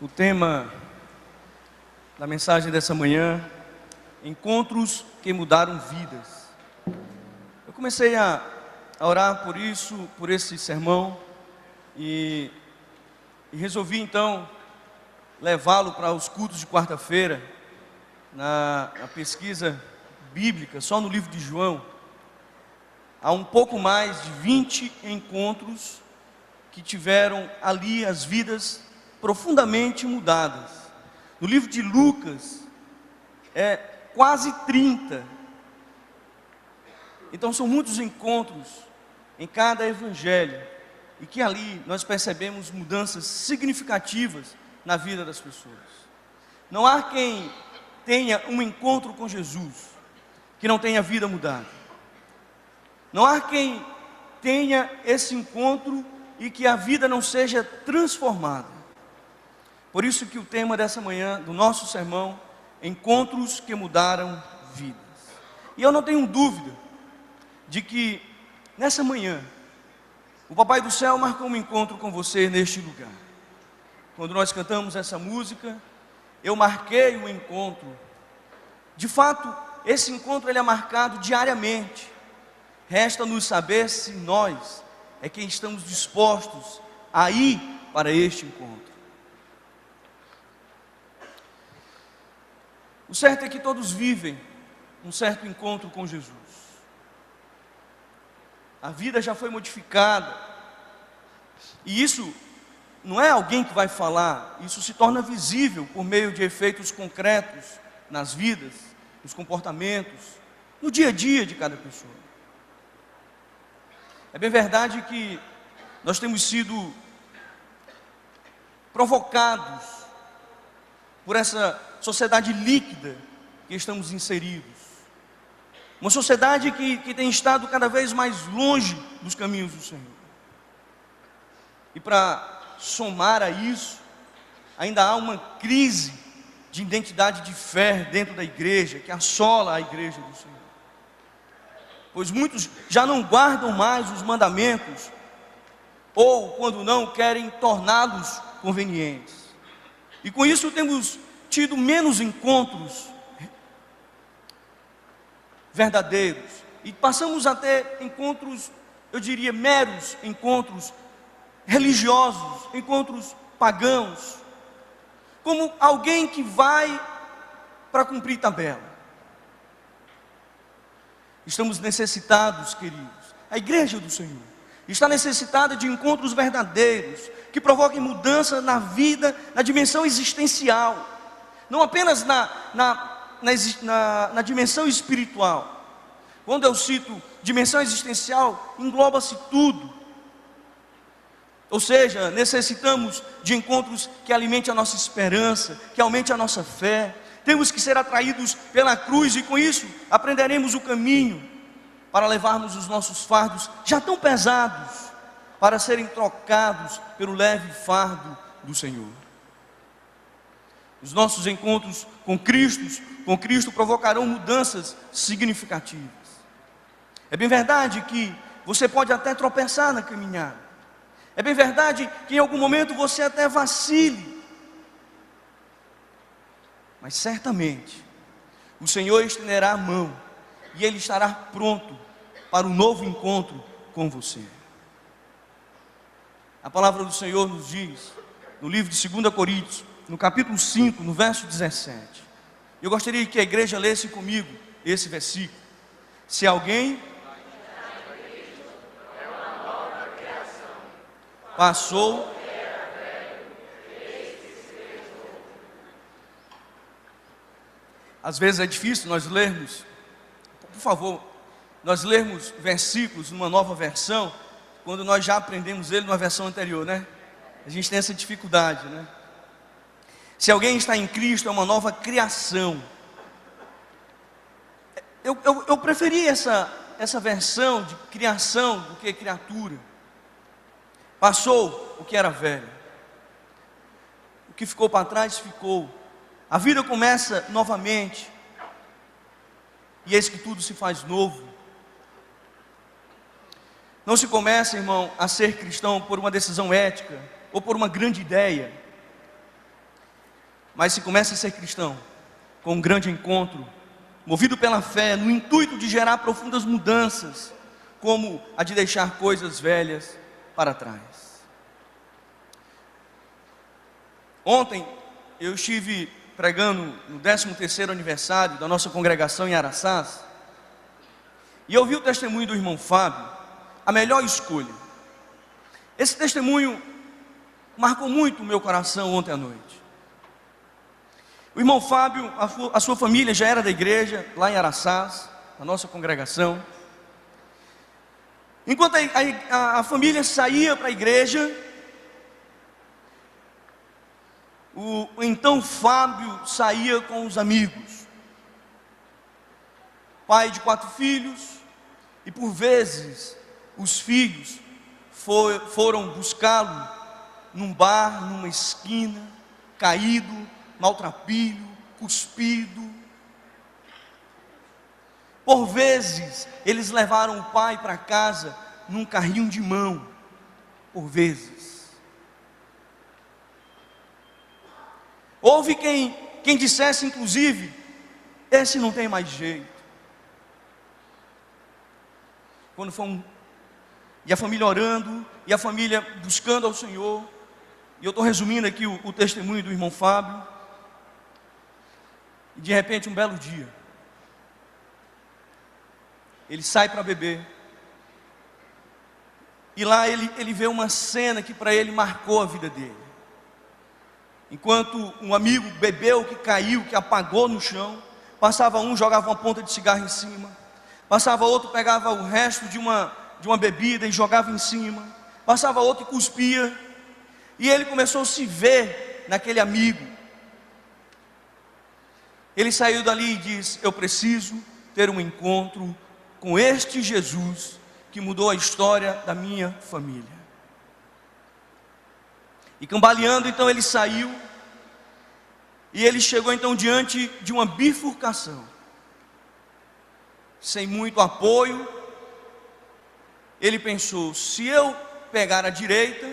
O tema da mensagem dessa manhã: encontros que mudaram vidas. Eu comecei a orar por isso, por esse sermão, e resolvi então levá-lo para os cultos de quarta-feira, na pesquisa bíblica. Só no livro de João há um pouco mais de 20 encontros que tiveram ali as vidas profundamente mudadas. No livro de Lucas é quase 30. Então são muitos encontros em cada evangelho, e que ali nós percebemos mudanças significativas na vida das pessoas. Não há quem tenha um encontro com Jesus que não tenha a vida mudada. Não há quem tenha esse encontro e que a vida não seja transformada. Por isso que o tema dessa manhã, do nosso sermão, encontros que mudaram vidas. E eu não tenho dúvida de que nessa manhã o Papai do Céu marcou um encontro com você neste lugar. Quando nós cantamos essa música, eu marquei o encontro. De fato, esse encontro ele é marcado diariamente. Resta-nos saber se nós é quem estamos dispostos a ir para este encontro. O certo é que todos vivem um certo encontro com Jesus. A vida já foi modificada. E isso não é alguém que vai falar, isso se torna visível por meio de efeitos concretos nas vidas, nos comportamentos, no dia a dia de cada pessoa. É bem verdade que nós temos sido provocados por essa sociedade líquida que estamos inseridos. Uma sociedade que tem estado cada vez mais longe dos caminhos do Senhor. E para somar a isso, ainda há uma crise de identidade de fé dentro da igreja, que assola a igreja do Senhor. Pois muitos já não guardam mais os mandamentos, ou quando não, querem torná-los convenientes. E com isso temos tido menos encontros verdadeiros, e passamos a ter encontros, eu diria, meros encontros religiosos, encontros pagãos, como alguém que vai para cumprir tabela. Estamos necessitados, queridos, a igreja do Senhor está necessitada de encontros verdadeiros, que provoquem mudança na vida, na dimensão existencial, não apenas na dimensão espiritual. Quando eu cito dimensão existencial, engloba-se tudo. Ou seja, necessitamos de encontros que alimentem a nossa esperança, que aumente a nossa fé. Temos que ser atraídos pela cruz, e com isso aprenderemos o caminho para levarmos os nossos fardos, já tão pesados, para serem trocados pelo leve fardo do Senhor. Os nossos encontros com Cristo provocarão mudanças significativas. É bem verdade que você pode até tropeçar na caminhada. É bem verdade que em algum momento você até vacile. Mas certamente o Senhor estenderá a mão, e Ele estará pronto para um novo encontro com você. A palavra do Senhor nos diz, no livro de 2 Coríntios, no capítulo 5, no verso 17. Eu gostaria que a igreja lesse comigo esse versículo. Se alguém passou, às vezes é difícil nós lermos, por favor, nós lermos versículos numa nova versão, quando nós já aprendemos ele numa versão anterior, né? A gente tem essa dificuldade, né? Se alguém está em Cristo, é uma nova criação. Eu preferi essa versão de criação do que criatura. Passou o que era velho, o que ficou para trás ficou. A vida começa novamente, e eis que tudo se faz novo. Não se começa, irmão, a ser cristão por uma decisão ética ou por uma grande ideia. mas se começa a ser cristão com um grande encontro, movido pela fé, no intuito de gerar profundas mudanças, como a de deixar coisas velhas para trás. Ontem eu estive pregando no 13º aniversário da nossa congregação em Araçás, e eu vi o testemunho do irmão Fábio, a melhor escolha. Esse testemunho marcou muito o meu coração ontem à noite. O irmão Fábio, a sua família já era da igreja, lá em Araçás, a nossa congregação. Enquanto a família saía para a igreja, o então Fábio saía com os amigos. Pai de 4 filhos, e por vezes os filhos foram buscá-lo num bar, numa esquina, caído, maltrapilho, cuspido. Por vezes eles levaram o pai para casa num carrinho de mão, por vezes. Houve quem dissesse inclusive, esse não tem mais jeito. Quando foi e a família orando, e a família buscando ao Senhor, e eu estou resumindo aqui o testemunho do irmão Fábio, e de repente um belo dia, ele sai para beber, e lá ele vê uma cena que para ele marcou a vida dele. Enquanto um amigo bebeu, que caiu, que apagou no chão, passava um, jogava uma ponta de cigarro em cima, passava outro, pegava o resto de uma bebida e jogava em cima, passava outro e cuspia, e ele começou a se ver naquele amigo. Ele saiu dali e disse: eu preciso ter um encontro com este Jesus que mudou a história da minha família. E cambaleando, então ele saiu, e ele chegou então diante de uma bifurcação, sem muito apoio. Ele pensou: se eu pegar a direita,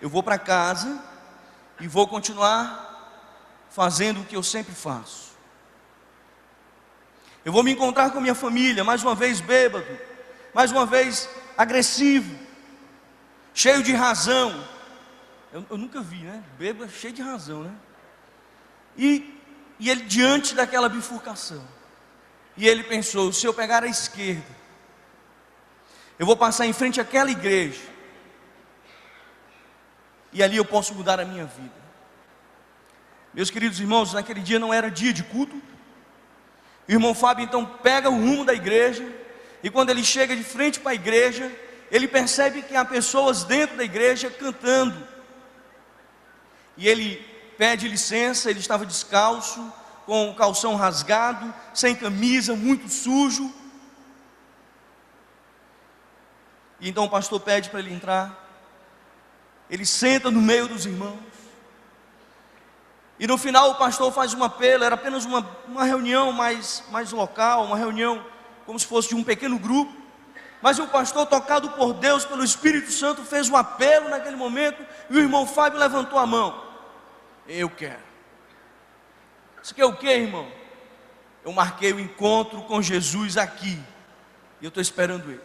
eu vou para casa e vou continuar fazendo o que eu sempre faço. Eu vou me encontrar com minha família, mais uma vez bêbado, mais uma vez agressivo, cheio de razão. Eu nunca vi, né? Bêbado cheio de razão, né? E ele diante daquela bifurcação, e ele pensou: se eu pegar a esquerda, eu vou passar em frente àquela igreja, e ali eu posso mudar a minha vida. Meus queridos irmãos, naquele dia não era dia de culto. O irmão Fábio então pega o rumo da igreja, e quando ele chega de frente para a igreja, ele percebe que há pessoas dentro da igreja cantando, e ele pede licença. Ele estava descalço, com o calção rasgado, sem camisa, muito sujo. E então o pastor pede para ele entrar. Ele senta no meio dos irmãos, e no final o pastor faz um apelo. Era apenas uma reunião mais local, uma reunião como se fosse de um pequeno grupo, mas o pastor, tocado por Deus, pelo Espírito Santo, fez um apelo naquele momento, e o irmão Fábio levantou a mão: eu quero. Isso aqui é o que, irmão? Eu marquei o encontro com Jesus aqui, e eu estou esperando ele.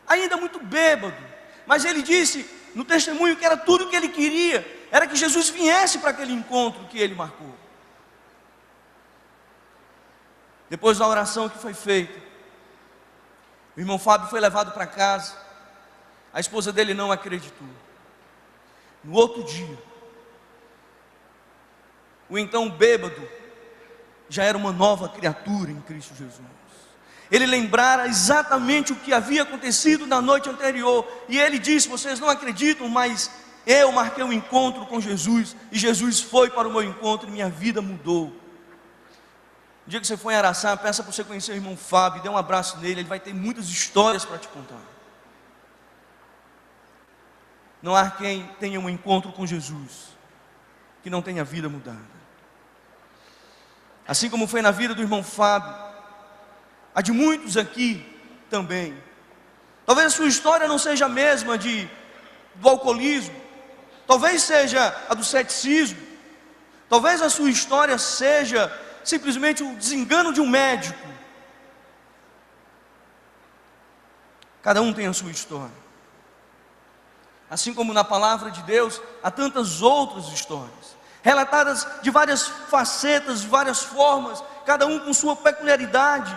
Ainda muito bêbado, mas ele disse no testemunho que era tudo o que ele queria, era que Jesus viesse para aquele encontro que ele marcou. Depois da oração que foi feita, o irmão Fábio foi levado para casa. A esposa dele não acreditou. No outro dia, o então bêbado já era uma nova criatura em Cristo Jesus. Ele lembrara exatamente o que havia acontecido na noite anterior, e ele disse: vocês não acreditam, mas eu marquei um encontro com Jesus, e Jesus foi para o meu encontro, e minha vida mudou. No dia que você for em Araçá, peça para você conhecer o irmão Fábio, dê um abraço nele, ele vai ter muitas histórias para te contar. Não há quem tenha um encontro com Jesus que não tenha a vida mudada. Assim como foi na vida do irmão Fábio, a de muitos aqui também. Talvez a sua história não seja a mesma do alcoolismo, talvez seja a do ceticismo, Talvez a sua história seja simplesmente o desengano de um médico. Cada um tem a sua história. Assim como na palavra de Deus, há tantas outras histórias, relatadas de várias facetas, de várias formas, cada um com sua peculiaridade.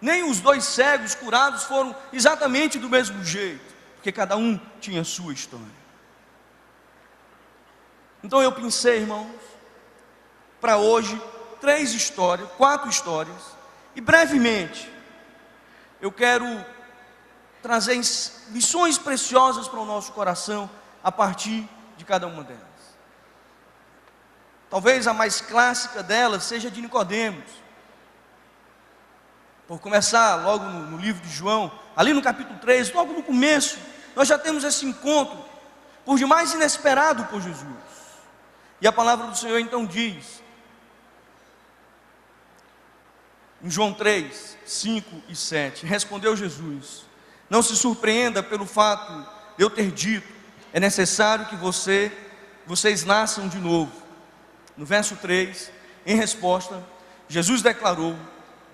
Nem os 2 cegos curados foram exatamente do mesmo jeito, porque cada um tinha a sua história. Então eu pensei, irmãos, para hoje, 4 histórias, e brevemente, eu quero trazer lições preciosas para o nosso coração, a partir de cada uma delas. Talvez a mais clássica delas seja de Nicodemos. Por começar logo no livro de João, ali no capítulo 3, logo no começo, nós já temos esse encontro, por demais inesperado por Jesus. E a palavra do Senhor então diz, em João 3, 5 e 7, respondeu Jesus: não se surpreenda pelo fato de eu ter dito, é necessário que vocês nasçam de novo. No verso 3, em resposta, Jesus declarou: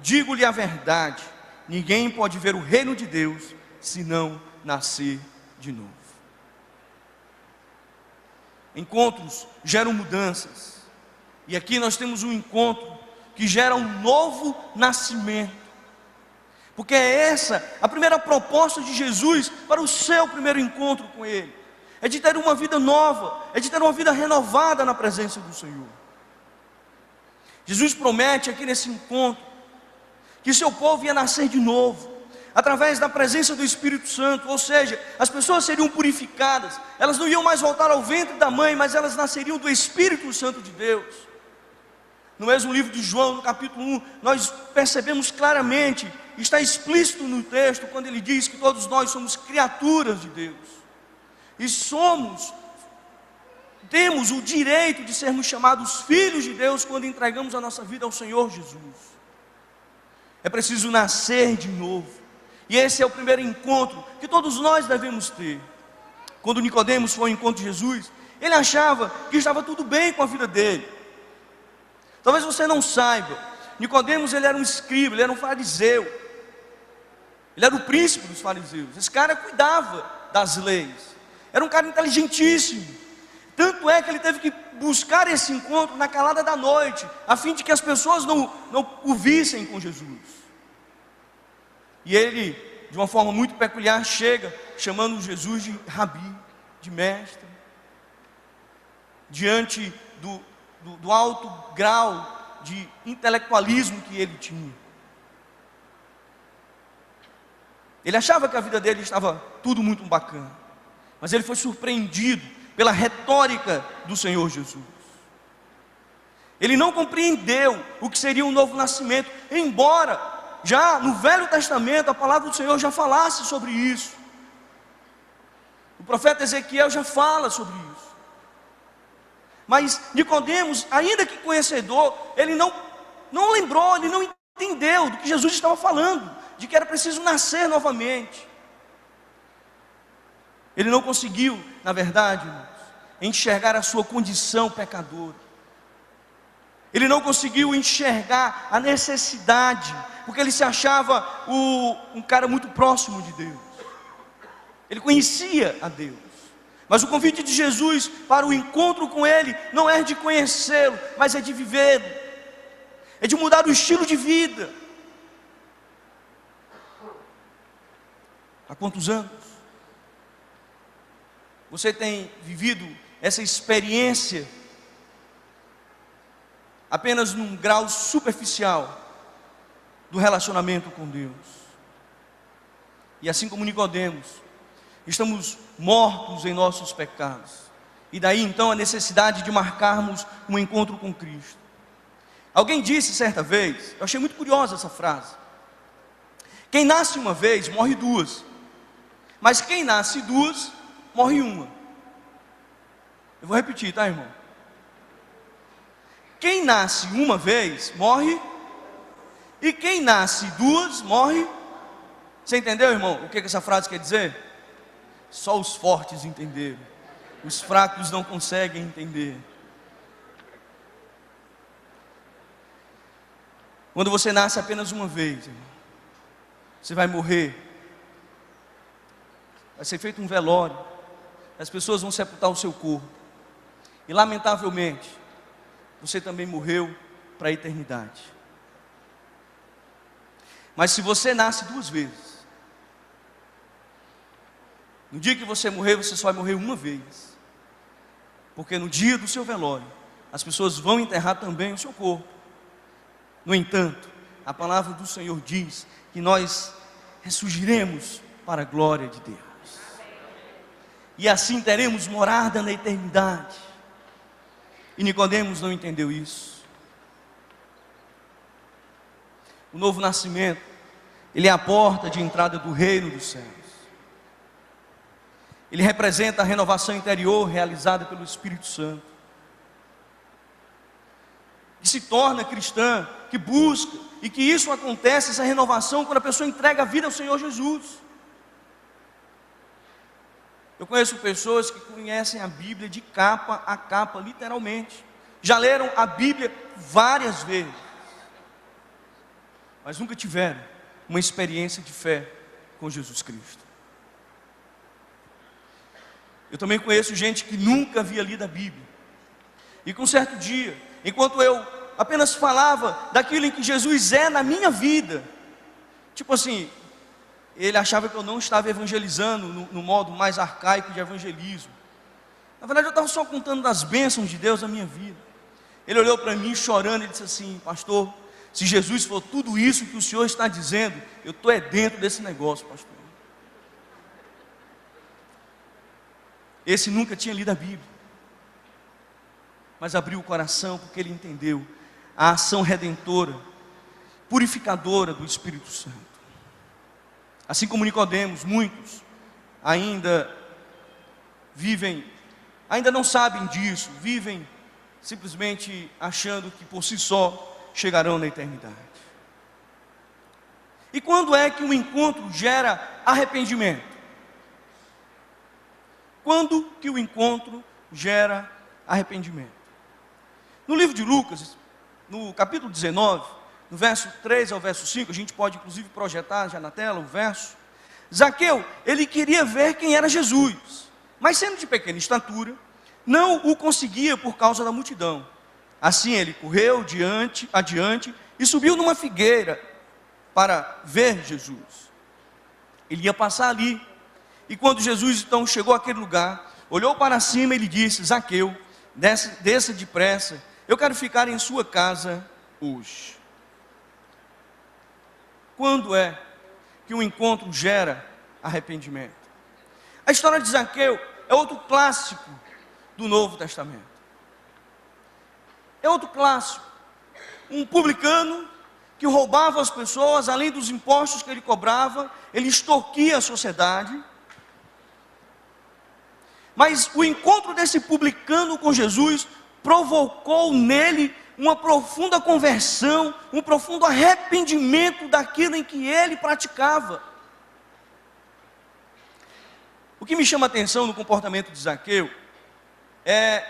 digo-lhe a verdade, ninguém pode ver o reino de Deus se não nascer de novo. Encontros geram mudanças, e aqui nós temos um encontro que gera um novo nascimento, porque é essa a primeira proposta de Jesus para o seu primeiro encontro com Ele, é de ter uma vida nova, é de ter uma vida renovada na presença do Senhor. Jesus promete aqui nesse encontro, que seu povo ia nascer de novo, através da presença do Espírito Santo, ou seja, as pessoas seriam purificadas, elas não iam mais voltar ao ventre da mãe, mas elas nasceriam do Espírito Santo de Deus. No mesmo livro de João, no capítulo 1, nós percebemos claramente, está explícito no texto, quando ele diz que todos nós somos criaturas de Deus, e temos o direito de sermos chamados filhos de Deus, quando entregamos a nossa vida ao Senhor Jesus. É preciso nascer de novo, e esse é o primeiro encontro que todos nós devemos ter. Quando Nicodemos foi ao encontro de Jesus, ele achava que estava tudo bem com a vida dele. Talvez você não saiba, Nicodemos, ele era um escriba, ele era um fariseu, ele era o príncipe dos fariseus. Esse cara cuidava das leis, era um cara inteligentíssimo, tanto é que ele teve que buscar esse encontro na calada da noite, a fim de que as pessoas não o vissem com Jesus. E ele, de uma forma muito peculiar, chega chamando Jesus de rabi, de mestre, diante do alto grau de intelectualismo que ele tinha. Ele achava que a vida dele estava tudo muito bacana, mas ele foi surpreendido pela retórica do Senhor Jesus. Ele não compreendeu o que seria um novo nascimento, embora já no Velho Testamento a palavra do Senhor já falasse sobre isso. O profeta Ezequiel já fala sobre isso. Mas Nicodemos, ainda que conhecedor, ele não lembrou, ele não entendeu do que Jesus estava falando, de que era preciso nascer novamente. Ele não conseguiu, na verdade, irmãos, enxergar a sua condição pecadora. Ele não conseguiu enxergar a necessidade, porque ele se achava um cara muito próximo de Deus. Ele conhecia a Deus. Mas o convite de Jesus para o encontro com Ele não é de conhecê-lo, mas é de vivê-lo, é de mudar o estilo de vida. Há quantos anos você tem vivido essa experiência apenas num grau superficial do relacionamento com Deus? E assim como Nicodemos, estamos mortos em nossos pecados, e daí então a necessidade de marcarmos um encontro com Cristo. Alguém disse certa vez, eu achei muito curiosa essa frase: quem nasce uma vez, morre duas, mas quem nasce duas, morre uma. Eu vou repetir, tá, irmão? Quem nasce uma vez, morre, e quem nasce duas, morre. Você entendeu, irmão, o que essa frase quer dizer? Só os fortes entenderam. Os fracos não conseguem entender. Quando você nasce apenas uma vez, irmão, você vai morrer. Vai ser feito um velório. As pessoas vão sepultar o seu corpo. E lamentavelmente, você também morreu para a eternidade. Mas se você nasce duas vezes, no dia que você morrer, você só vai morrer uma vez. Porque no dia do seu velório, as pessoas vão enterrar também o seu corpo. No entanto, a palavra do Senhor diz que nós ressurgiremos para a glória de Deus. E assim teremos morada na eternidade. E Nicodemos não entendeu isso. O novo nascimento, ele é a porta de entrada do reino dos céus. Ele representa a renovação interior realizada pelo Espírito Santo. Que se torna cristã, que busca, e que isso acontece, essa renovação, quando a pessoa entrega a vida ao Senhor Jesus. Eu conheço pessoas que conhecem a Bíblia de capa a capa, literalmente. Já leram a Bíblia várias vezes, mas nunca tiveram uma experiência de fé com Jesus Cristo. Eu também conheço gente que nunca havia lido a Bíblia. E com um certo dia, enquanto eu apenas falava daquilo em que Jesus é na minha vida, tipo assim, ele achava que eu não estava evangelizando no modo mais arcaico de evangelismo. Na verdade, eu estava só contando das bênçãos de Deus na minha vida. Ele olhou para mim chorando e disse assim: pastor, se Jesus for tudo isso que o senhor está dizendo, eu estou dentro desse negócio, pastor. Esse nunca tinha lido a Bíblia, mas abriu o coração porque ele entendeu a ação redentora, purificadora do Espírito Santo. Assim como Nicodemos, muitos ainda não sabem disso, vivem simplesmente achando que por si só chegarão na eternidade. E quando é que um encontro gera arrependimento? Quando que o encontro gera arrependimento? No livro de Lucas, no capítulo 19, no verso 3 ao verso 5, a gente pode inclusive projetar já na tela o verso. Zaqueu, ele queria ver quem era Jesus, mas sendo de pequena estatura, não o conseguia por causa da multidão. Assim ele correu adiante e subiu numa figueira para ver Jesus. Ele ia passar ali, e quando Jesus então chegou àquele lugar, olhou para cima e lhe disse: Zaqueu, desça depressa, eu quero ficar em sua casa hoje. Quando é que um encontro gera arrependimento? A história de Zaqueu é outro clássico do Novo Testamento. É outro clássico. Um publicano que roubava as pessoas, além dos impostos que ele cobrava, ele extorquia a sociedade. Mas o encontro desse publicano com Jesus provocou nele uma profunda conversão, um profundo arrependimento daquilo em que ele praticava. O que me chama a atenção no comportamento de Zaqueu é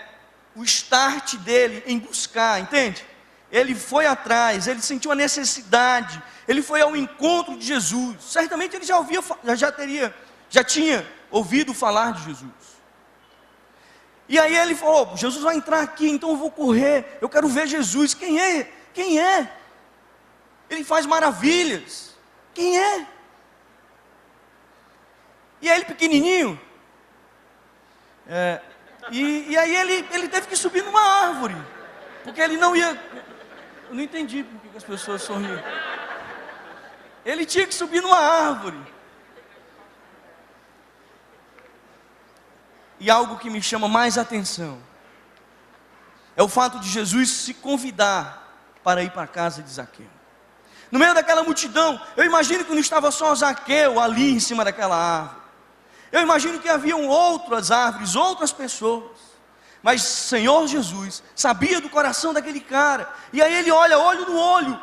o start dele em buscar, entende? Ele foi atrás, ele sentiu a necessidade, ele foi ao encontro de Jesus. Certamente ele já tinha ouvido falar de Jesus. E aí ele falou: Jesus vai entrar aqui, então eu vou correr, eu quero ver Jesus. Quem é? Quem é? Ele faz maravilhas. Quem é? E aí ele pequenininho, e aí ele teve que subir numa árvore, porque ele não ia. Eu não entendi por que as pessoas sorriam. Ele tinha que subir numa árvore. E algo que me chama mais atenção é o fato de Jesus se convidar para ir para a casa de Zaqueu. No meio daquela multidão, eu imagino que não estava só Zaqueu ali em cima daquela árvore. Eu imagino que haviam outras árvores, outras pessoas. Mas Senhor Jesus sabia do coração daquele cara. E aí ele olha, olho no olho.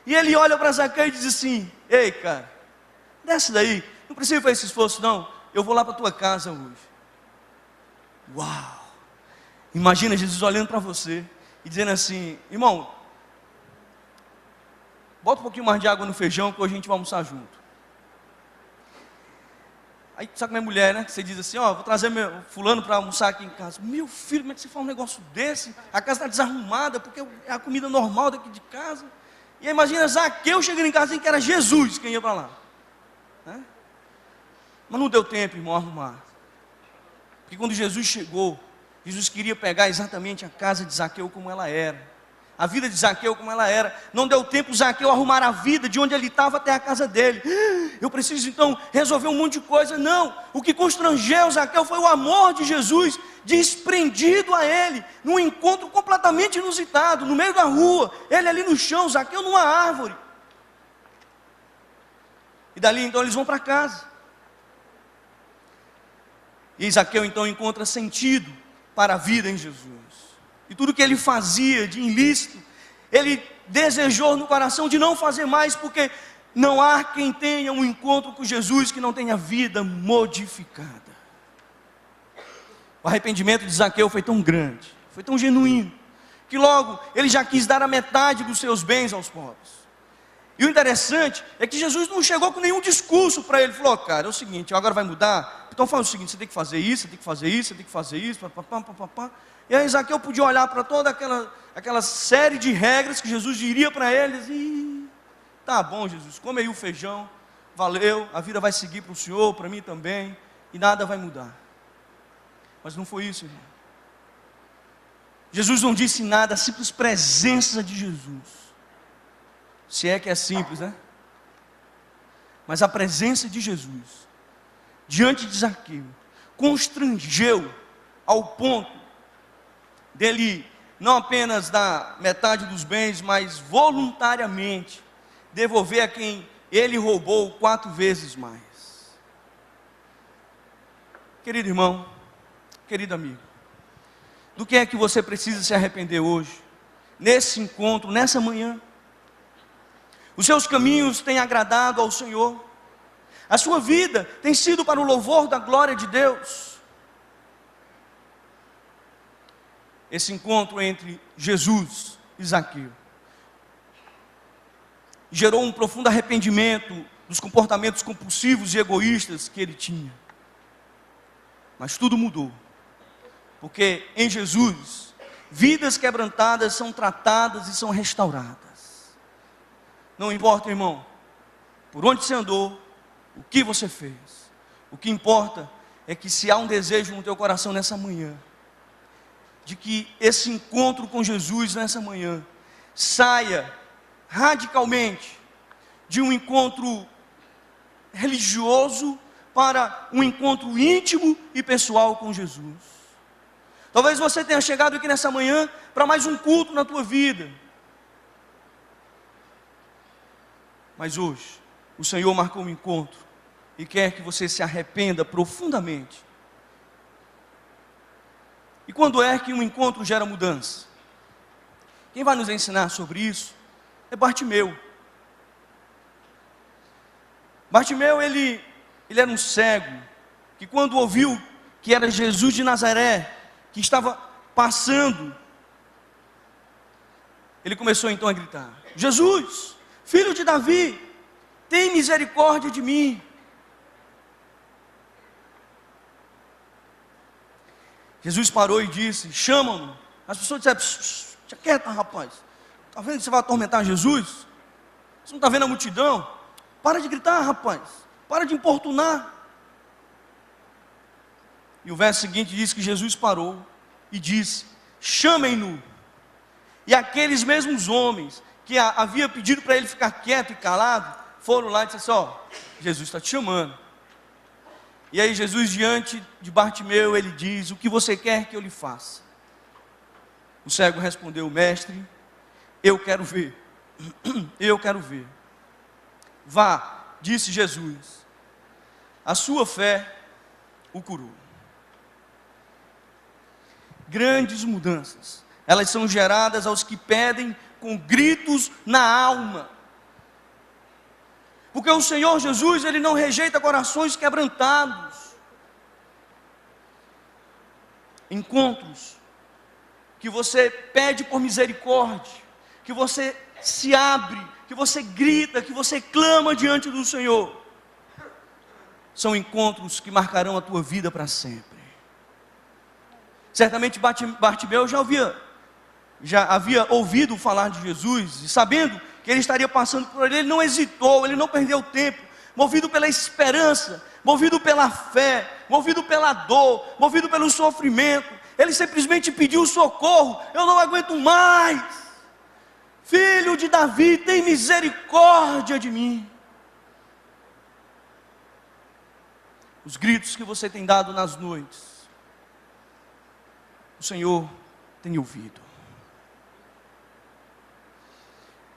E ele olha para Zaqueu e diz assim: ei cara, desce daí, não precisa fazer esse esforço não. Eu vou lá para a tua casa hoje. Uau! Imagina Jesus olhando para você e dizendo assim: irmão, bota um pouquinho mais de água no feijão que hoje a gente vai almoçar junto. Aí sabe como é mulher, né? Que você diz assim: ó, vou trazer meu fulano para almoçar aqui em casa. Meu filho, como é que você faz um negócio desse? A casa está desarrumada porque é a comida normal daqui de casa. E aí imagina Zaqueu chegando em casa dizendo que era Jesus quem ia para lá, né? Mas não deu tempo, irmão, a arrumar. Porque quando Jesus chegou, Jesus queria pegar exatamente a casa de Zaqueu como ela era, a vida de Zaqueu como ela era. Não deu tempo Zaqueu arrumar a vida de onde ele estava até a casa dele. Eu preciso então resolver um monte de coisa. Não, o que constrangeu Zaqueu foi o amor de Jesus desprendido a ele, num encontro completamente inusitado, no meio da rua, ele ali no chão, Zaqueu numa árvore. E dali então eles vão para casa. E Zaqueu então encontra sentido para a vida em Jesus. E tudo que ele fazia de ilícito, ele desejou no coração de não fazer mais, porque não há quem tenha um encontro com Jesus que não tenha vida modificada. O arrependimento de Zaqueu foi tão grande, foi tão genuíno, que logo ele já quis dar a metade dos seus bens aos pobres. E o interessante é que Jesus não chegou com nenhum discurso para ele. Falou: cara, é o seguinte, agora vai mudar, então faz o seguinte, você tem que fazer isso, você tem que fazer isso, você tem que fazer isso, papapá. E aí Zaqueu podia olhar para toda aquela série de regras que Jesus diria para eles, e tá bom, Jesus, come aí o feijão, valeu, a vida vai seguir para o Senhor, para mim também, e nada vai mudar. Mas não foi isso, irmão. Jesus não disse nada, a simples presença de Jesus, se é que é simples, né? Mas a presença de Jesus diante de Zaqueu constrangeu ao ponto dele não apenas dar metade dos bens, mas voluntariamente devolver a quem ele roubou 4 vezes mais. Querido irmão, querido amigo, do que é que você precisa se arrepender hoje, nesse encontro, nessa manhã? Os seus caminhos têm agradado ao Senhor? A sua vida tem sido para o louvor da glória de Deus? Esse encontro entre Jesus e Zaqueu gerou um profundo arrependimento dos comportamentos compulsivos e egoístas que ele tinha. Mas tudo mudou, porque em Jesus, vidas quebrantadas são tratadas e são restauradas. Não importa, irmão, por onde você andou, o que você fez. O que importa é que se há um desejo no teu coração nessa manhã, de que esse encontro com Jesus nessa manhã saia radicalmente de um encontro religioso para um encontro íntimo e pessoal com Jesus. Talvez você tenha chegado aqui nessa manhã para mais um culto na tua vida, mas hoje o Senhor marcou um encontro e quer que você se arrependa profundamente. E quando é que um encontro gera mudança? Quem vai nos ensinar sobre isso é Bartimeu. Bartimeu, ele era um cego, que quando ouviu que era Jesus de Nazaré, que estava passando, ele começou então a gritar: Jesus, filho de Davi, tem misericórdia de mim. Jesus parou e disse: chama-no. As pessoas disseram: fica quieto, rapaz, está vendo que você vai atormentar Jesus? Você não está vendo a multidão? Para de gritar, rapaz, para de importunar. E o verso seguinte diz que Jesus parou e disse: chamem-no. E aqueles mesmos homens que havia pedido para ele ficar quieto e calado, foram lá e disseram assim: ó, Jesus está te chamando. E aí Jesus, diante de Bartimeu, ele diz: o que você quer que eu lhe faça? O cego respondeu: mestre, eu quero ver. Eu quero ver. Vá, disse Jesus, a sua fé o curou. Grandes mudanças, elas são geradas aos que pedem com gritos na alma. Porque o Senhor Jesus, Ele não rejeita corações quebrantados. encontros que você pede por misericórdia, que você se abre, que você grita, que você clama diante do Senhor, são encontros que marcarão a tua vida para sempre. Certamente Bartimeu já havia ouvido falar de Jesus, e sabendo que ele estaria passando por ele não hesitou, ele não perdeu tempo, movido pela esperança, movido pela fé, movido pela dor, movido pelo sofrimento, ele simplesmente pediu socorro. Eu não aguento mais, Filho de Davi, tem misericórdia de mim. Os gritos que você tem dado nas noites, o Senhor tem ouvido.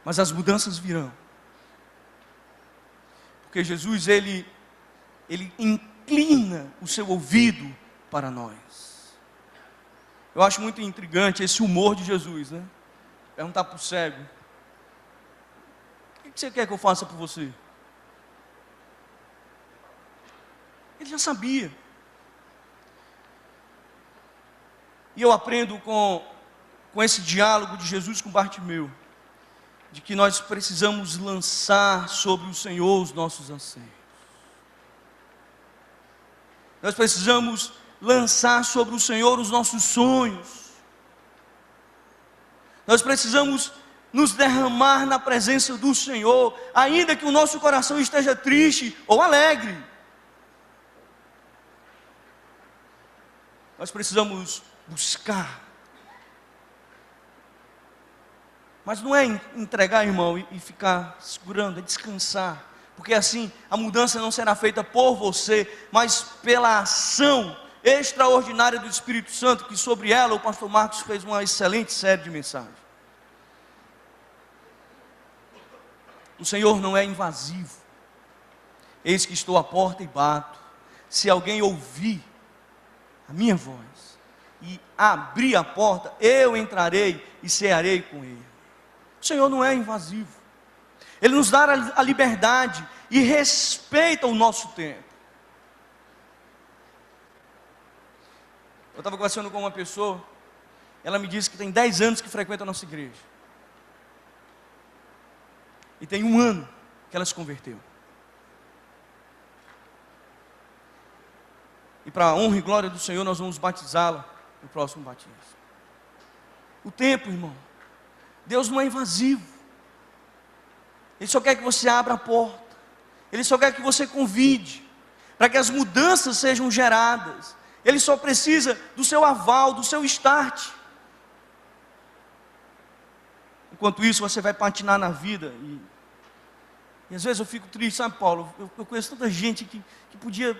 Mas as mudanças virão, porque Jesus, ele inclina o seu ouvido para nós. Eu acho muito intrigante esse humor de Jesus, né? Perguntar para o cego: o que você quer que eu faça por você? Ele já sabia. E eu aprendo com esse diálogo de Jesus com Bartimeu, de que nós precisamos lançar sobre o Senhor os nossos anseios. Nós precisamos lançar sobre o Senhor os nossos sonhos. Nós precisamos nos derramar na presença do Senhor, ainda que o nosso coração esteja triste ou alegre. Nós precisamos buscar. Mas não é entregar, irmão, e ficar segurando, é descansar. Porque assim, a mudança não será feita por você, mas pela ação extraordinária do Espírito Santo, que sobre ela o pastor Marcos fez uma excelente série de mensagens. O Senhor não é invasivo. Eis que estou à porta e bato. Se alguém ouvir a minha voz e abrir a porta, eu entrarei e cearei com ele. O Senhor não é invasivo. Ele nos dá a liberdade e respeita o nosso tempo. Eu estava conversando com uma pessoa, ela me disse que tem 10 anos que frequenta a nossa igreja. E tem 1 ano que ela se converteu. E para a honra e glória do Senhor, nós vamos batizá-la no próximo batismo. O tempo, irmão, Deus não é invasivo. Ele só quer que você abra a porta. Ele só quer que você convide, para que as mudanças sejam geradas. Ele só precisa do seu aval, do seu start. Enquanto isso, você vai patinar na vida. E às vezes eu fico triste, sabe, Paulo? Eu conheço tanta gente que podia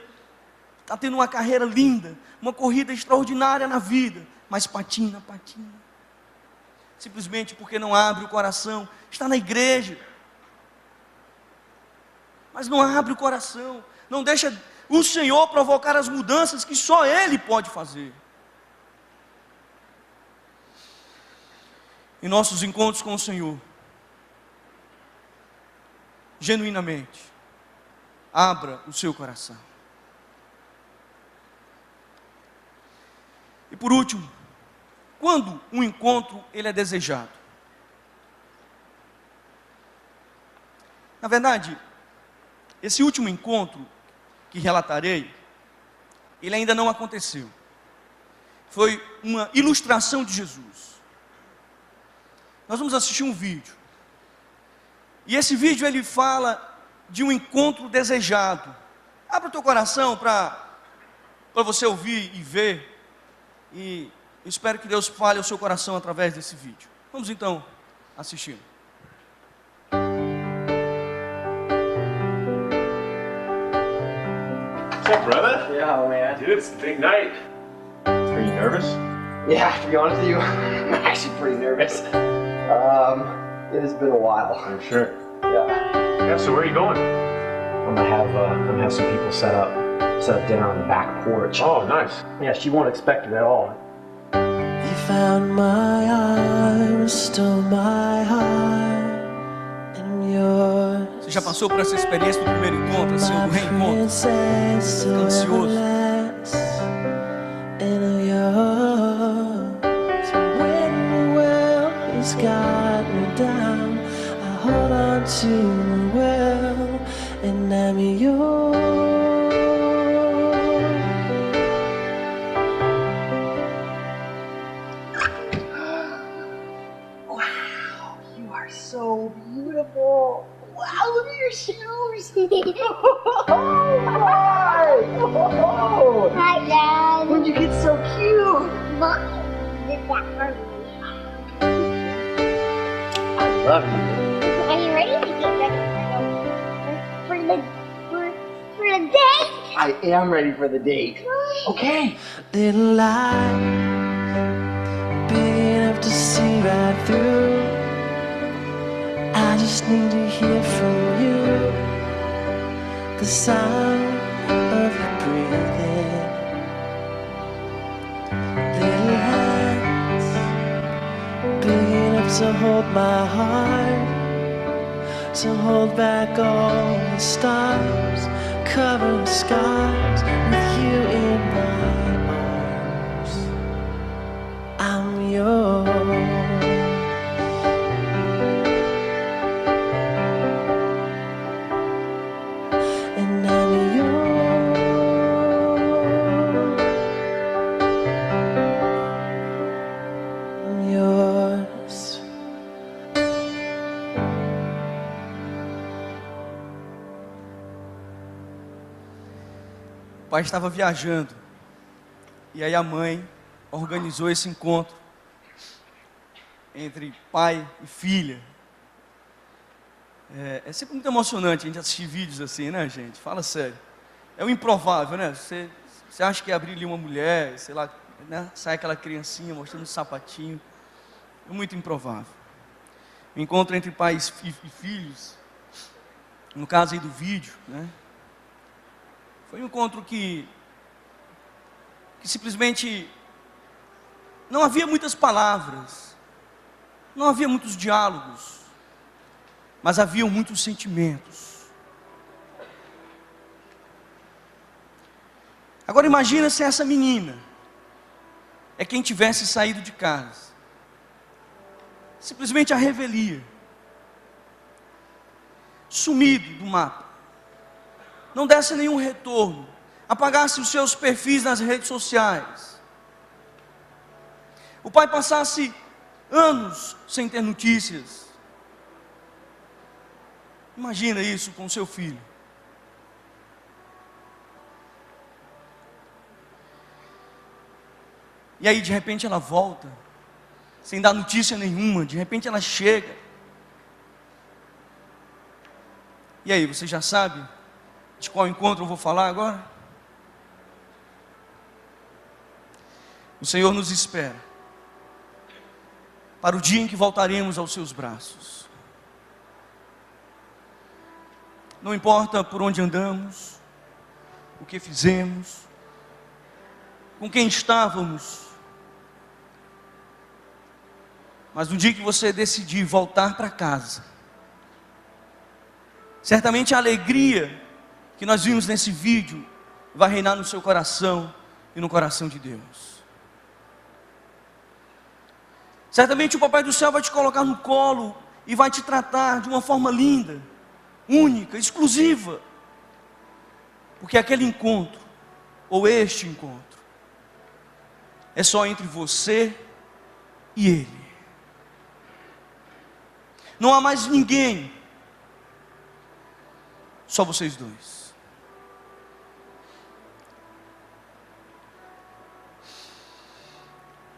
estar tendo uma carreira linda, uma corrida extraordinária na vida, mas patina. Simplesmente porque não abre o coração. Está na igreja, mas não abre o coração. Não deixa o Senhor provocar as mudanças que só Ele pode fazer. Em nossos encontros com o Senhor, genuinamente, abra o seu coração. E por último, quando um encontro ele é desejado? Na verdade, esse último encontro que relatarei, ele ainda não aconteceu. Foi uma ilustração de Jesus. Nós vamos assistir um vídeo. E esse vídeo ele fala de um encontro desejado. Abra o teu coração para você ouvir e ver. E eu espero que Deus fale ao seu coração através desse vídeo. Vamos então assistir. What's up, brother? Yeah, man. Dude, it's a big night. Are you nervous? Yeah, to be honest with you, I'm actually pretty nervous. It has been a while. I'm sure. Yeah. Yeah, so where are you going? I'm gonna have some people set up dinner on the back porch. Oh, nice. Yeah, she won't expect it at all. He found my arms, stole my heart, and yours. Você já passou por essa experiência do primeiro encontro, assim, do reencontro? Princess, Ansioso. in your I'm yours. Wow, you are so beautiful. Wow, look at your shoes. Oh my! Oh. Hi, Dad. When'd you get so cute? Mom did that for me. I love you. Are you ready to get ready for the date? I am ready for the date. Okay. Little light, big enough to see right through. I just need to hear from you the sound of your breathing. Little hands, big enough to hold my heart, to hold back all the stars, cover the scars with you in my arms. I'm yours. And I'm yours. I'm yours. O pai estava viajando, e aí a mãe organizou esse encontro entre pai e filha. É sempre muito emocionante a gente assistir vídeos assim, né, gente? Fala sério. É o improvável, né? Você acha que abrir ali uma mulher, sei lá, né? Sai aquela criancinha mostrando um sapatinho. É muito improvável. O encontro entre pais e filhos, no caso aí do vídeo, né? Foi um encontro que simplesmente não havia muitas palavras, não havia muitos diálogos, mas haviam muitos sentimentos. Agora imagina se essa menina é quem tivesse saído de casa, simplesmente a revelia, sumido do mapa, não desse nenhum retorno, apagasse os seus perfis nas redes sociais, o pai passasse anos sem ter notícias. Imagina isso com seu filho. E aí de repente ela volta, sem dar notícia nenhuma, de repente ela chega. E aí, você já sabe de qual encontro eu vou falar agora? O Senhor nos espera para o dia em que voltaremos aos seus braços. Não importa por onde andamos, o que fizemos, com quem estávamos, mas no dia que você decidir voltar para casa, certamente a alegria que nós vimos nesse vídeo vai reinar no seu coração e no coração de Deus. Certamente o Papai do Céu vai te colocar no colo e vai te tratar de uma forma linda, única, exclusiva, porque aquele encontro, ou este encontro, é só entre você e Ele. Não há mais ninguém, só vocês dois.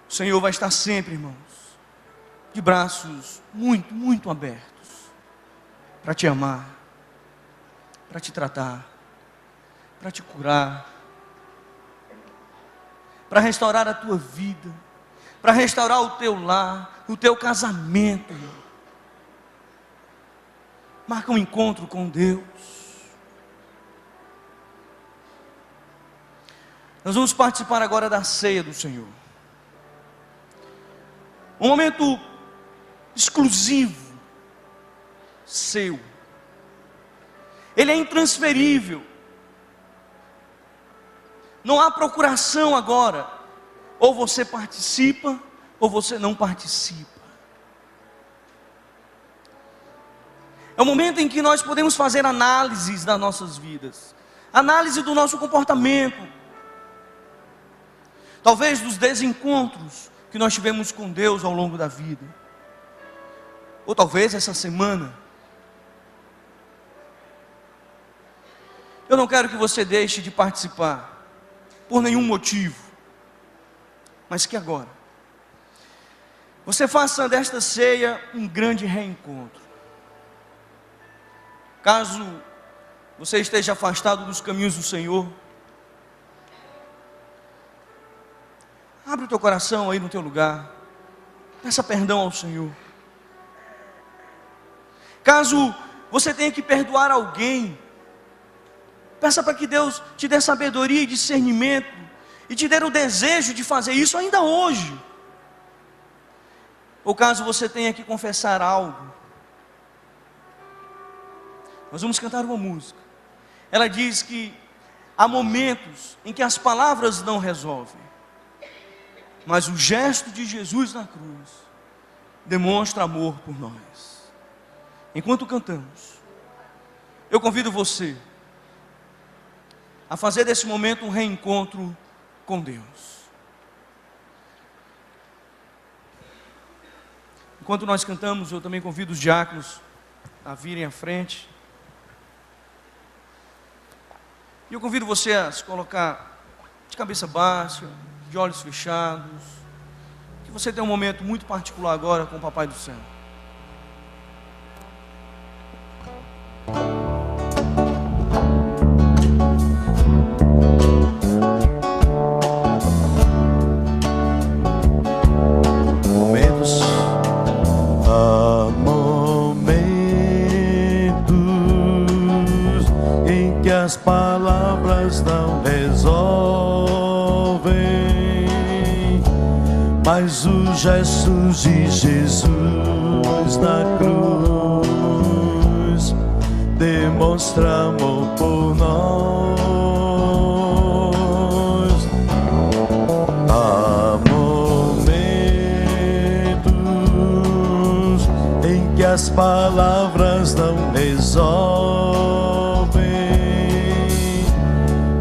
O Senhor vai estar sempre, irmãos, de braços muito, muito abertos, para te amar, para te tratar, para te curar, para restaurar a tua vida, para restaurar o teu lar, o teu casamento, irmão. Marca um encontro com Deus. Nós vamos participar agora da ceia do Senhor. Um momento exclusivo, seu. Ele é intransferível. Não há procuração agora. Ou você participa, ou você não participa. É o momento em que nós podemos fazer análises das nossas vidas, análise do nosso comportamento, talvez dos desencontros que nós tivemos com Deus ao longo da vida, ou talvez essa semana. Eu não quero que você deixe de participar por nenhum motivo, mas que agora você faça desta ceia um grande reencontro. Caso você esteja afastado dos caminhos do Senhor, abre o teu coração aí no teu lugar, peça perdão ao Senhor. Caso você tenha que perdoar alguém, peça para que Deus te dê sabedoria e discernimento, e te dê o desejo de fazer isso ainda hoje. Ou caso você tenha que confessar algo, nós vamos cantar uma música. Ela diz que há momentos em que as palavras não resolvem, mas o gesto de Jesus na cruz demonstra amor por nós. Enquanto cantamos, eu convido você a fazer desse momento um reencontro com Deus. Enquanto nós cantamos, eu também convido os diáconos a virem à frente. E eu convido você a se colocar de cabeça baixa, de olhos fechados, que você tenha um momento muito particular agora com o Papai do Céu. Há momentos em que as palavras não resolvem, mas os gestos de Jesus na cruz demonstra amor por nós. Há momentos em que as palavras não resolvem,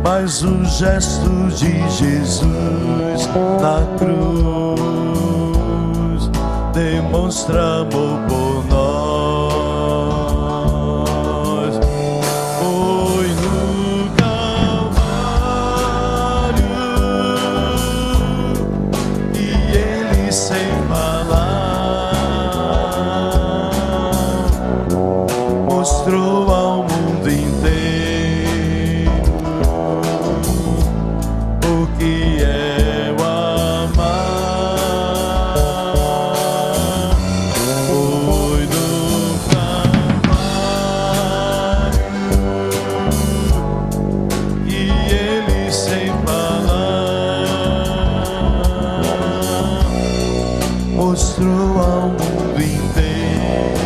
mas o gesto de Jesus na cruz demonstra amor por nós. Foi no Calvário que Ele sem falar mostrou ao mundo inteiro o que é o amar. Foi no Calvário que Ele sem falar mostrou ao mundo inteiro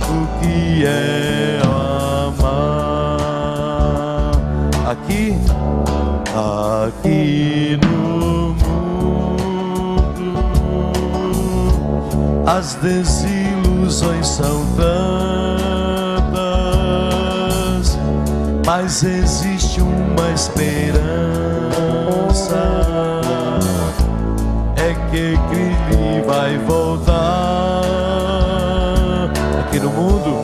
o que é amar. Aqui no mundo as desilusões são tantas, mas existe uma esperança, é que Cristo vai voltar. Aqui no mundo,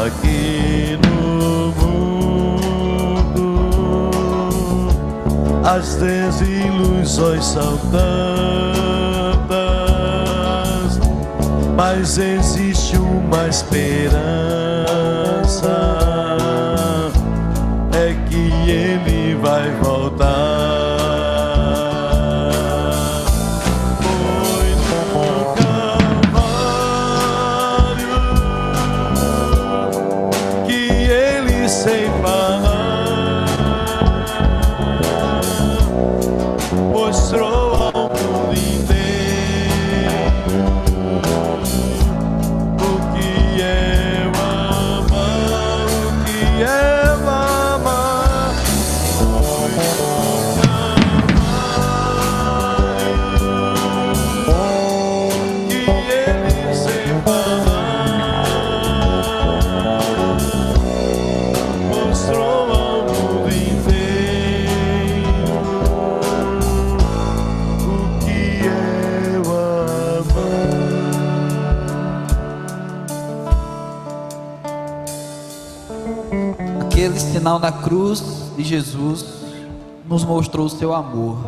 aqui no mundo as desilusões são tantas, mas existe uma esperança, é que Ele vai voltar. Foi no Calvário que Ele sem falar mostrou ao mundo inteiro o que é o amar, o que é o amar. Foi no Calvário que Ele sem falar Aquele sinal na cruz de Jesus nos mostrou o seu amor.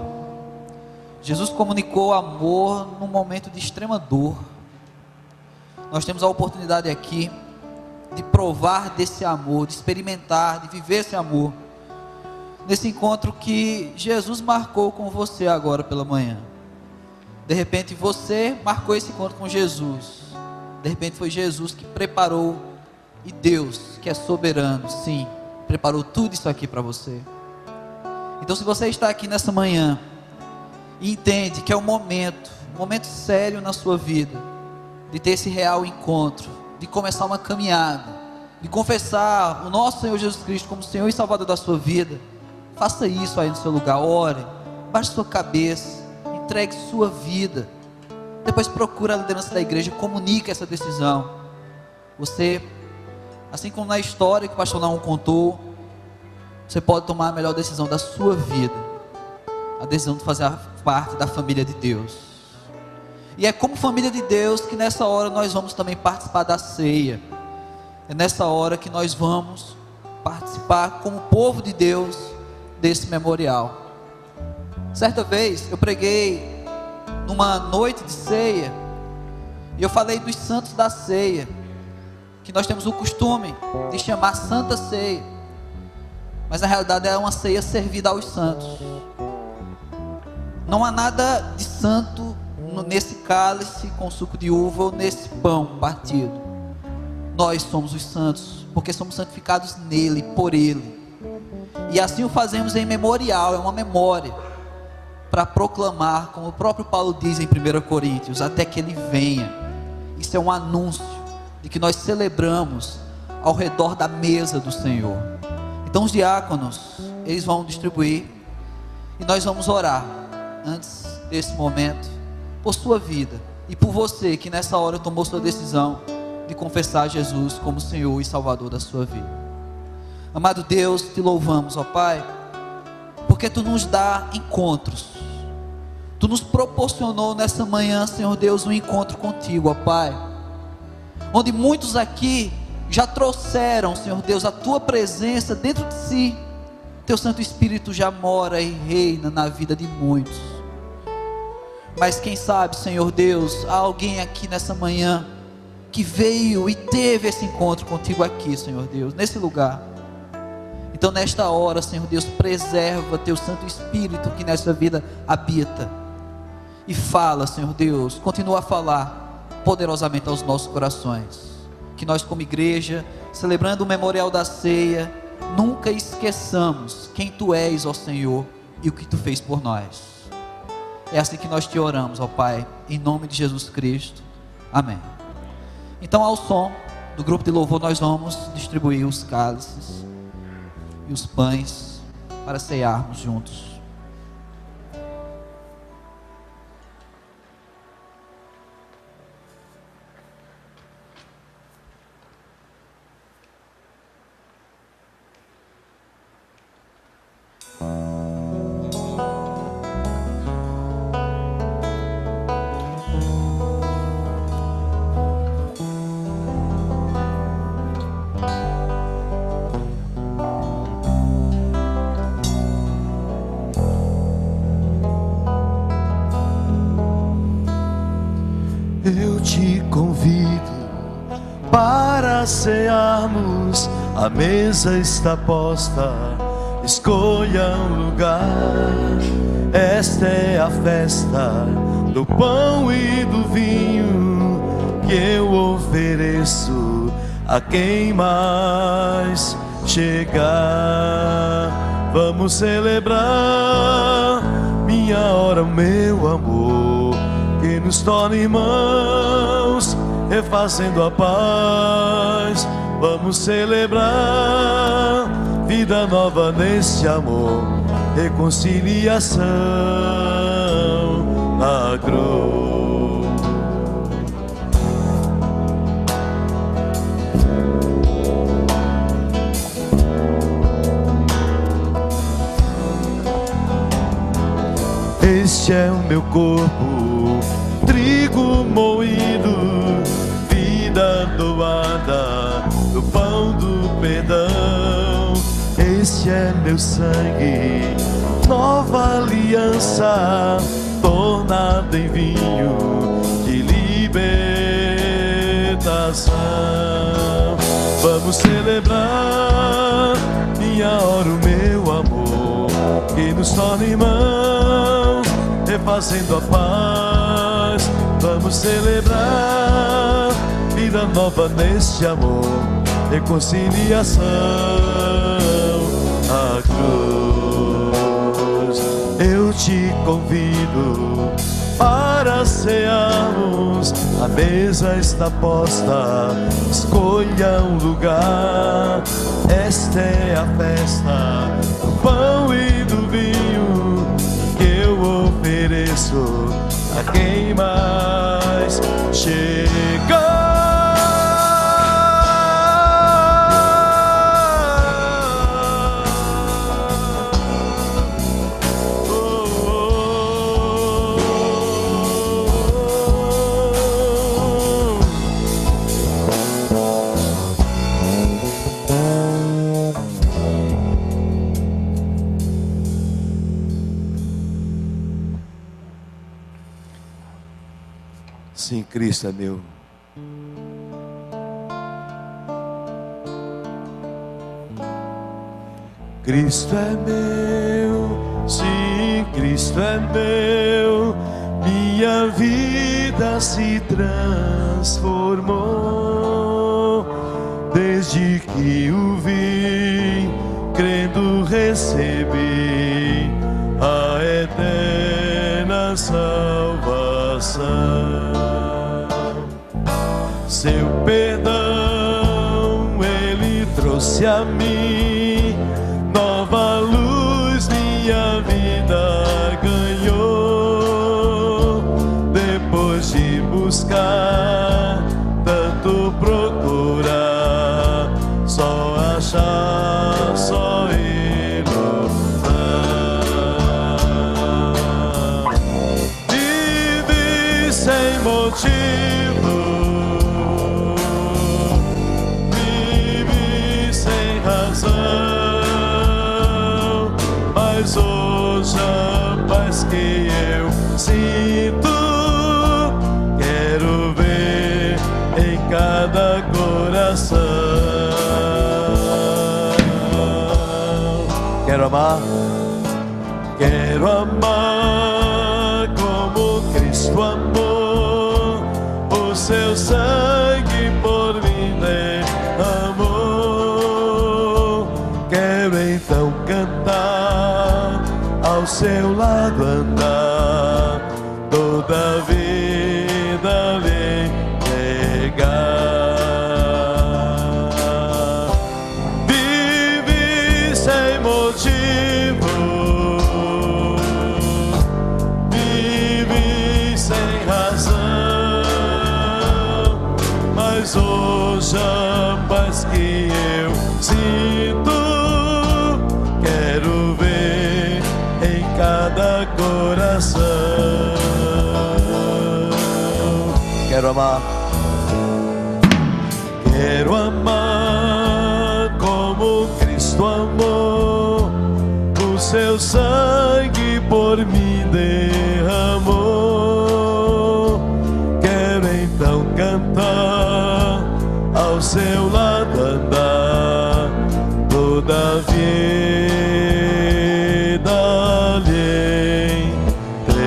Jesus comunicou amor num momento de extrema dor. Nós temos a oportunidade aqui de provar desse amor, de experimentar, de viver esse amor, nesse encontro que Jesus marcou com você agora pela manhã. De repente você marcou esse encontro com Jesus. De repente foi Jesus que preparou, e Deus, que é soberano, sim, preparou tudo isso aqui para você. Então, se você está aqui nessa manhã e entende que é um momento sério na sua vida, de ter esse real encontro, de começar uma caminhada, de confessar o nosso Senhor Jesus Cristo como Senhor e Salvador da sua vida, faça isso aí no seu lugar. Ore, baixe sua cabeça, entregue sua vida, depois procura a liderança da igreja, comunique essa decisão. Você, assim como na história que o pastor Naum contou, você pode tomar a melhor decisão da sua vida, a decisão de fazer parte da família de Deus. E é como família de Deus que nessa hora nós vamos também participar da ceia. É nessa hora que nós vamos participar como povo de Deus desse memorial. Certa vez eu preguei numa noite de ceia, e eu falei dos santos da ceia, que nós temos o costume de chamar Santa Ceia, mas na realidade é uma ceia servida aos santos. Não há nada de santo nesse cálice com suco de uva ou nesse pão partido. Nós somos os santos, porque somos santificados nele, por ele. E assim o fazemos em memorial, é uma memória, para proclamar, como o próprio Paulo diz em 1 Coríntios, até que ele venha. Isso é um anúncio de que nós celebramos ao redor da mesa do Senhor. Então os diáconos, eles vão distribuir, e nós vamos orar antes desse momento por sua vida e por você que nessa hora tomou sua decisão de confessar Jesus como Senhor e Salvador da sua vida. Amado Deus, te louvamos, ó Pai, porque tu nos dá encontros. Tu nos proporcionou nessa manhã, Senhor Deus, um encontro contigo, ó Pai, onde muitos aqui já trouxeram, Senhor Deus, a tua presença dentro de si. Teu Santo Espírito já mora e reina na vida de muitos. Mas quem sabe, Senhor Deus, há alguém aqui nessa manhã que veio e teve esse encontro contigo aqui, Senhor Deus, nesse lugar. Então nesta hora, Senhor Deus, preserva teu Santo Espírito que nessa vida habita, e fala, Senhor Deus, continua a falar poderosamente aos nossos corações, que nós como igreja, celebrando o memorial da ceia, nunca esqueçamos quem tu és, ó Senhor, e o que tu fez por nós. É assim que nós te oramos, ó Pai, em nome de Jesus Cristo, amém. Então, ao som do grupo de louvor, nós vamos distribuir os cálices e os pães para cearmos juntos. Eu te convido para cearmos, a mesa está posta, escolha um lugar. Esta é a festa do pão e do vinho que eu ofereço a quem mais chegar. Vamos celebrar, minha hora, meu amor, que nos torna irmãos, refazendo a paz. Vamos celebrar vida nova nesse amor, reconciliação na cruz. Este é o meu corpo, trigo moído, vida doada, do pão do perdão. Este é meu sangue, nova aliança, tornada em vinho de libertação. Vamos celebrar, minha hora, o meu amor, que nos torna irmãos, refazendo a paz. Vamos celebrar, vida nova neste amor, reconciliação. A cruz, eu te convido para cearmos, a mesa está posta, escolha um lugar. Esta é a festa do pão e do vinho que eu ofereço a quem mais chega. Sim, Cristo é meu. Cristo é meu, sim, Cristo é meu. Minha vida se transformou desde que o vi, crendo recebi a eterna salvação. Seu perdão Ele trouxe a mim, nova luz minha vida ganhou. Depois de buscar, tanto procurar, só achar, só iluminar. Vive sem motivo, mas hoje a paz que eu sinto, quero ver em cada coração. Quero amar como Cristo amou, o seu sangue por mim derramou. Quero então cantar, ao seu lado andar, toda a vida lhe entregar. Vive sem motivo, vive sem razão, mas hoje a paz que eu sinto, quero ver em cada coração. Quero amar como Cristo amou, o seu sangue por mim derramou. Quero então cantar, ao seu lado andar, toda a vida lhe entregar.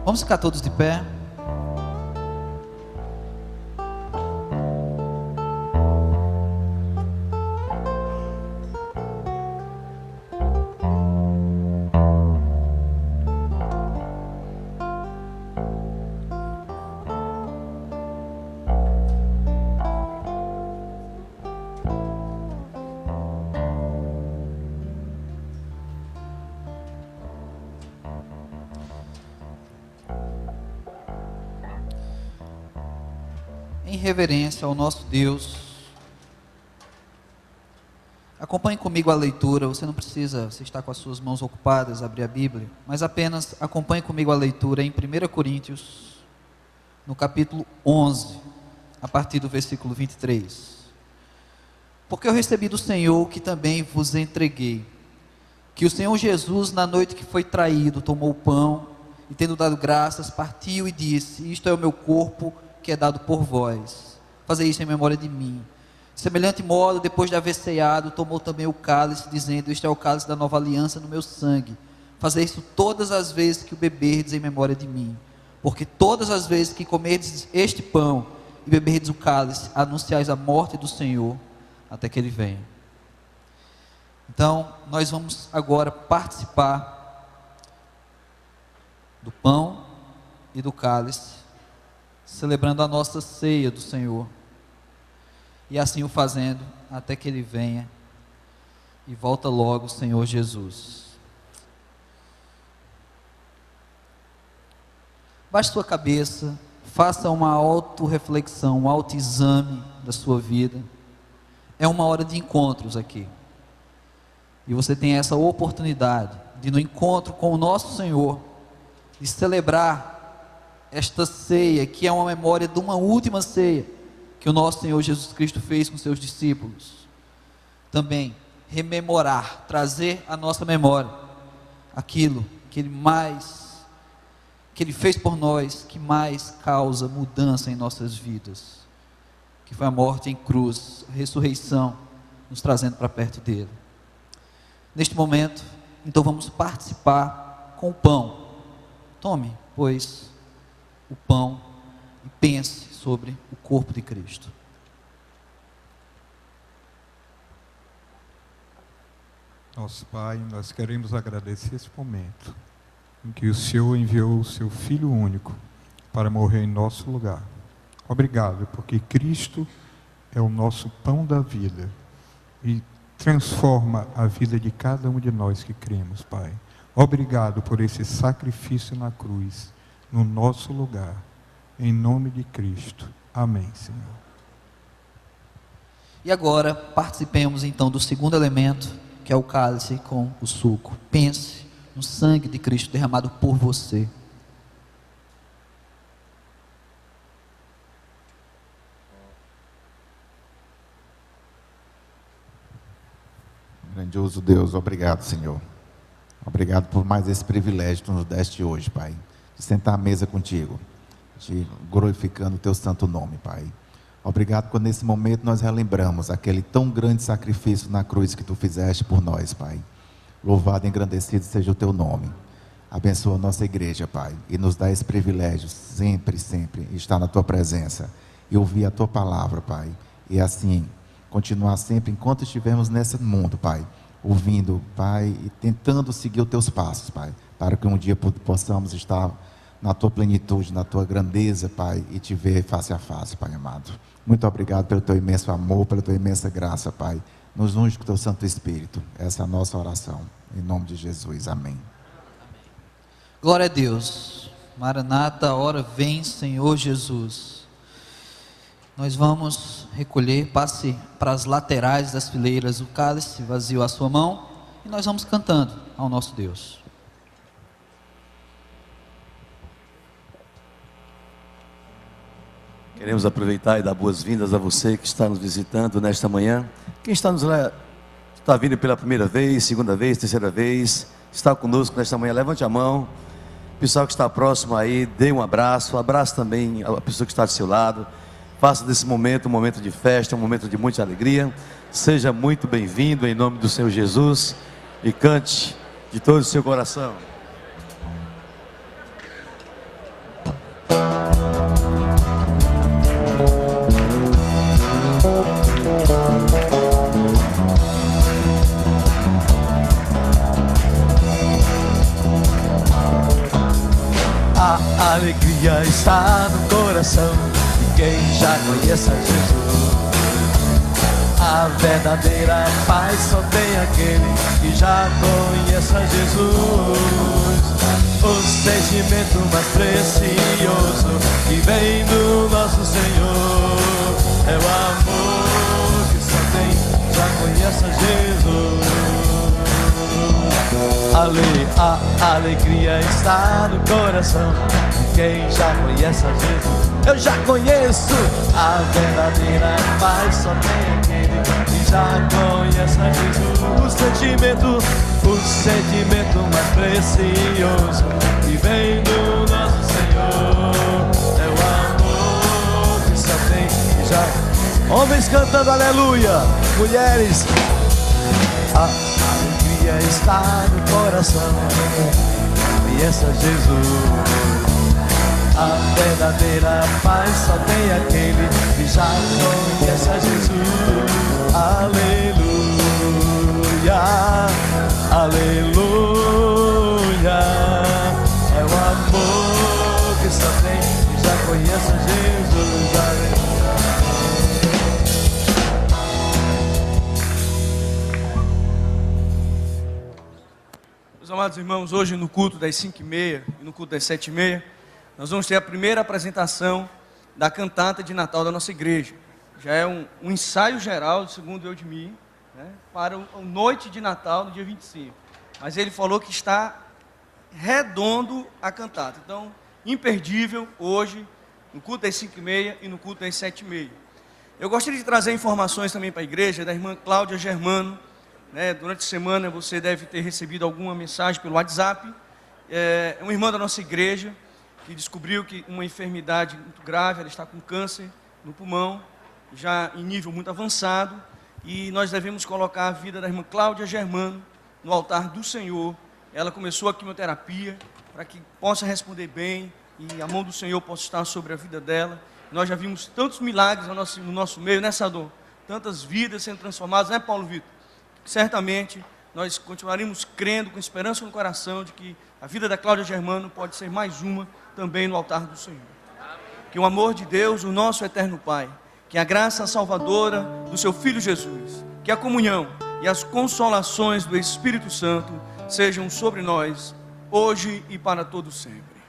Vamos ficar todos de pé. Em reverência ao nosso Deus, acompanhe comigo a leitura. Você não precisa, você está com as suas mãos ocupadas, abrir a Bíblia, mas apenas acompanhe comigo a leitura em 1 Coríntios, no capítulo 11, a partir do versículo 23. Porque eu recebi do Senhor o que também vos entreguei, que o Senhor Jesus, na noite que foi traído, tomou o pão e, tendo dado graças, partiu e disse: isto é o meu corpo, que é dado por vós. Fazei isso em memória de mim. De semelhante modo, depois de haver ceado, tomou também o cálice, dizendo: este é o cálice da nova aliança no meu sangue. Fazei isso todas as vezes que o beberdes em memória de mim. Porque todas as vezes que comerdes este pão e beberdes o cálice, anunciais a morte do Senhor, até que Ele venha. Então, nós vamos agora participar do pão e do cálice, celebrando a nossa ceia do Senhor, e assim o fazendo até que Ele venha, e volta logo o Senhor Jesus. Baixe sua cabeça, faça uma autorreflexão, um autoexame da sua vida. É uma hora de encontros aqui, e você tem essa oportunidade de, no encontro com o nosso Senhor, de celebrar esta ceia, que é uma memória de uma última ceia que o nosso Senhor Jesus Cristo fez com seus discípulos. Também rememorar, trazer à nossa memória aquilo que Ele fez por nós, que mais causa mudança em nossas vidas, que foi a morte em cruz, a ressurreição, nos trazendo para perto dele. Neste momento, então, vamos participar com o pão. Tome, pois, o pão e pense sobre o corpo de Cristo. Nosso Pai, nós queremos agradecer esse momento em que o Senhor enviou o seu Filho único para morrer em nosso lugar. Obrigado, porque Cristo é o nosso pão da vida e transforma a vida de cada um de nós que cremos, Pai. Obrigado por esse sacrifício na cruz, no nosso lugar, em nome de Cristo. Amém, Senhor. E agora, participemos então do segundo elemento, que é o cálice com o suco. Pense no sangue de Cristo derramado por você. Grandioso Deus, obrigado, Senhor. Obrigado por mais esse privilégio que tu nos deste hoje, Pai, de sentar à mesa contigo, te glorificando o teu santo nome, Pai. Obrigado por nesse momento nós relembramos aquele tão grande sacrifício na cruz que tu fizeste por nós, Pai. Louvado e engrandecido seja o teu nome. Abençoa a nossa igreja, Pai, e nos dá esse privilégio sempre, sempre estar na tua presença e ouvir a tua palavra, Pai, e assim continuar sempre enquanto estivermos nesse mundo, Pai, ouvindo, Pai, e tentando seguir os teus passos, Pai, para que um dia possamos estar na tua plenitude, na tua grandeza, Pai, e te ver face a face, Pai amado. Muito obrigado pelo teu imenso amor, pela tua imensa graça, Pai. Nos unge com o teu Santo Espírito. Essa é a nossa oração. Em nome de Jesus. Amém. Glória a Deus. Maranata, a hora vem, Senhor Jesus. Nós vamos recolher, passe para as laterais das fileiras o cálice vazio à sua mão, e nós vamos cantando ao nosso Deus. Queremos aproveitar e dar boas-vindas a você que está nos visitando nesta manhã. Quem está vindo pela primeira vez, segunda vez, terceira vez, está conosco nesta manhã, levante a mão. Pessoal que está próximo aí, dê um abraço também a pessoa que está do seu lado. Faça desse momento um momento de festa, um momento de muita alegria. Seja muito bem-vindo em nome do Senhor Jesus e cante de todo o seu coração. alegria está no coração de quem já conhece a Jesus. A verdadeira paz só tem aquele que já conhece a Jesus. O sentimento mais precioso que vem do nosso Senhor é o amor que só tem, já conhece a Jesus. A alegria está no coração de quem já conhece a Jesus. Eu já conheço a verdadeira paz, só tem aquele que já conhece a Jesus. O sentimento mais precioso que vem do nosso Senhor é o amor que só tem que já. Homens cantando aleluia, mulheres. A alegria está no coração, conheça Jesus. A verdadeira paz só tem aquele que já conhece a Jesus. Aleluia, aleluia. É o amor que só tem que já conhece a Jesus. Aleluia. Meus amados irmãos, hoje no culto das 5h30 e no culto das 7h30, nós vamos ter a primeira apresentação da cantata de Natal da nossa igreja. Já é um ensaio geral, segundo Eudemir, né, para a noite de Natal, no dia 25. Mas ele falou que está redondo a cantata. Então, imperdível hoje, no culto das 5h30 e no culto das 7h30. Eu gostaria de trazer informações também para a igreja da irmã Cláudia Germano. Né, durante a semana você deve ter recebido alguma mensagem pelo WhatsApp. É uma irmã da nossa igreja que descobriu que uma enfermidade muito grave, ela está com câncer no pulmão, já em nível muito avançado, e nós devemos colocar a vida da irmã Cláudia Germano no altar do Senhor. Ela começou a quimioterapia para que possa responder bem e a mão do Senhor possa estar sobre a vida dela. Nós já vimos tantos milagres no nosso meio, né, Sador? Tantas vidas sendo transformadas, né, Paulo Vitor? Certamente nós continuaremos crendo, com esperança no coração, de que a vida da Cláudia Germano pode ser mais uma também no altar do Senhor. Que o amor de Deus, o nosso eterno Pai, que a graça salvadora do seu Filho Jesus, que a comunhão e as consolações do Espírito Santo sejam sobre nós, hoje e para todo sempre.